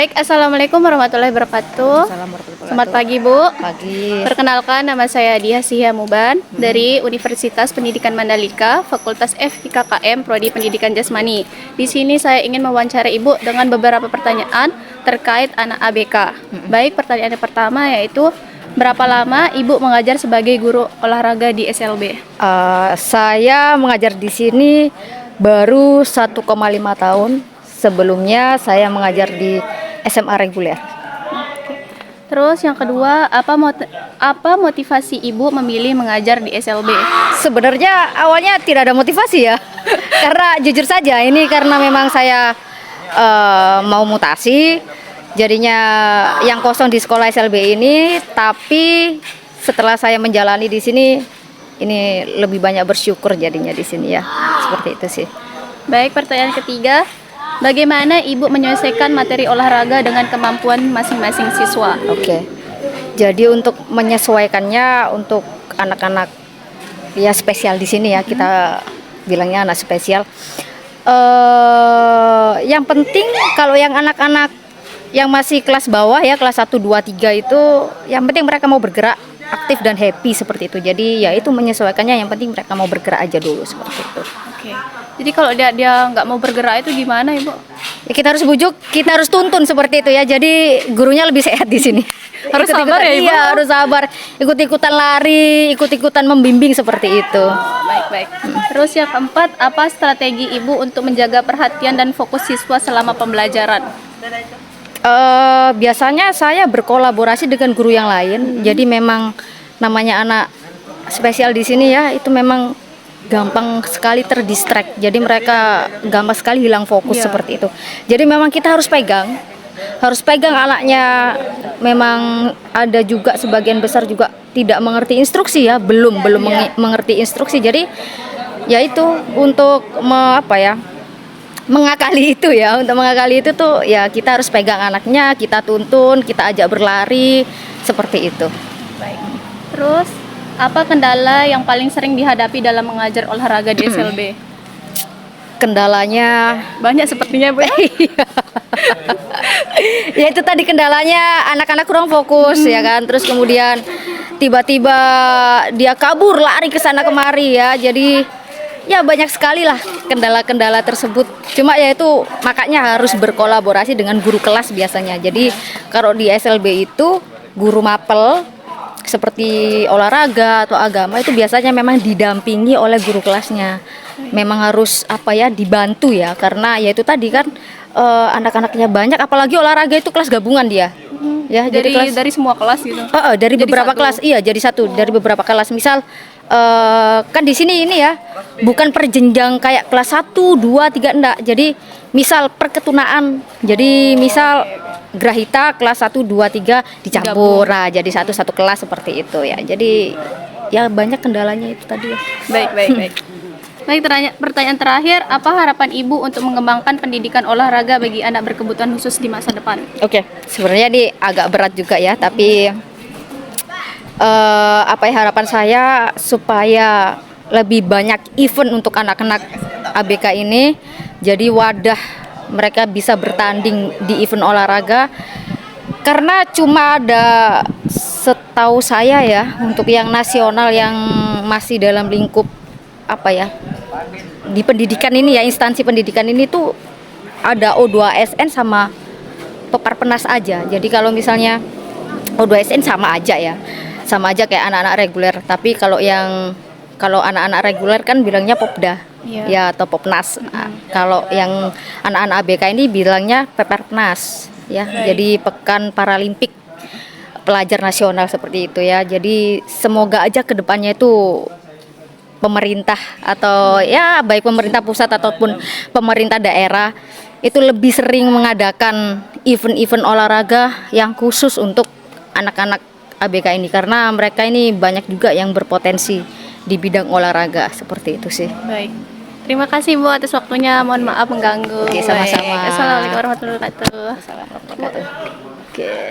Baik, Assalamualaikum warahmatullahi wabarakatuh. Selamat pagi, Bu. Pagi. Perkenalkan, nama saya Diah Siha Muban dari Universitas Pendidikan Mandalika, Fakultas FIKKM, Prodi Pendidikan Jasmani. Di sini saya ingin mewawancarai Ibu dengan beberapa pertanyaan terkait anak ABK. Baik, pertanyaan yang pertama yaitu berapa lama Ibu mengajar sebagai guru olahraga di SLB? Saya mengajar di sini baru 1,5 tahun. Sebelumnya saya mengajar di SMA reguler. Terus yang kedua, apa motivasi Ibu memilih mengajar di SLB? Sebenarnya awalnya tidak ada motivasi ya, karena jujur saja ini karena memang saya mau mutasi, jadinya yang kosong di sekolah SLB ini. Tapi setelah saya menjalani di sini, ini lebih banyak bersyukur jadinya di sini ya, seperti itu sih. Baik, pertanyaan ketiga. Bagaimana Ibu menyelesaikan materi olahraga dengan kemampuan masing-masing siswa? Oke. Jadi untuk menyesuaikannya untuk anak-anak ya spesial di sini ya, kita bilangnya anak spesial. Yang penting kalau yang anak-anak yang masih kelas bawah ya, kelas 1, 2, 3 itu yang penting mereka mau bergerak, aktif dan happy seperti itu. Jadi ya itu menyesuaikannya, yang penting mereka mau bergerak aja dulu seperti itu. Oke. Jadi kalau dia nggak mau bergerak itu gimana, Ibu? Ya, kita harus bujuk, kita harus tuntun seperti itu ya. Jadi gurunya lebih sehat di sini. Harus sabar ya, Ibu? Iya, harus sabar. Ikut-ikutan lari, ikut-ikutan membimbing seperti itu. Baik. Terus yang keempat, apa strategi Ibu untuk menjaga perhatian dan fokus siswa selama pembelajaran? Biasanya saya berkolaborasi dengan guru yang lain. Jadi memang namanya anak spesial di sini ya, itu memang gampang sekali terdistract. Jadi mereka gampang sekali hilang fokus seperti itu. Jadi memang kita harus pegang anaknya. Memang ada juga sebagian besar juga tidak mengerti instruksi ya, belum mengerti instruksi. Jadi ya itu untuk mengakali itu ya. Untuk mengakali itu tuh ya kita harus pegang anaknya, kita tuntun, kita ajak berlari seperti itu. Baik. Terus apa kendala yang paling sering dihadapi dalam mengajar olahraga di SLB? Kendalanya Banyak sepertinya, Bu. Ya itu tadi kendalanya, anak-anak kurang fokus ya kan. Terus kemudian tiba-tiba dia kabur lari ke sana kemari ya. Jadi ya banyak sekali lah kendala-kendala tersebut. Cuma ya itu makanya harus berkolaborasi dengan guru kelas biasanya. Jadi kalau di SLB itu guru mapel seperti olahraga atau agama itu biasanya memang didampingi oleh guru kelasnya. Memang harus dibantu ya, karena ya itu tadi kan anak-anaknya banyak, apalagi olahraga itu kelas gabungan dia. Ya, Dari semua kelas gitu. Dari beberapa kelas. Iya, jadi satu dari beberapa kelas. Misal kan di sini ini ya, bukan per jenjang kayak kelas 1, 2, 3 enggak. Jadi misal perketunaan. Jadi misal Grahita kelas 1, 2, 3 dicampur. Nah, jadi satu kelas seperti itu ya. Jadi ya banyak kendalanya itu tadi ya. Baik. Baik, pertanyaan terakhir, apa harapan Ibu untuk mengembangkan pendidikan olahraga bagi anak berkebutuhan khusus di masa depan? Oke, sebenarnya ini agak berat juga ya, tapi harapan saya supaya lebih banyak event untuk anak-anak ABK ini, jadi wadah mereka bisa bertanding di event olahraga. Karena cuma ada, setahu saya ya, untuk yang nasional yang masih dalam lingkup di pendidikan ini ya, instansi pendidikan ini tuh ada O2ASN sama Peparpenas aja. Jadi kalau misalnya O2ASN sama aja kayak anak-anak reguler. Tapi kalau anak-anak reguler kan bilangnya Popda ya, atau Popnas. Kalau yang anak-anak ABK ini bilangnya Peparpenas ya. Jadi Pekan Paralimpik Pelajar Nasional seperti itu ya. Jadi semoga aja kedepannya itu pemerintah atau ya baik pemerintah pusat ataupun pemerintah daerah itu lebih sering mengadakan event-event olahraga yang khusus untuk anak-anak ABK ini, karena mereka ini banyak juga yang berpotensi di bidang olahraga seperti itu sih. Baik. Terima kasih, Bu, atas waktunya. Mohon maaf mengganggu. Oke, sama-sama. Assalamualaikum warahmatullahi wabarakatuh. Assalamualaikum warahmatullahi wabarakatuh. Oke.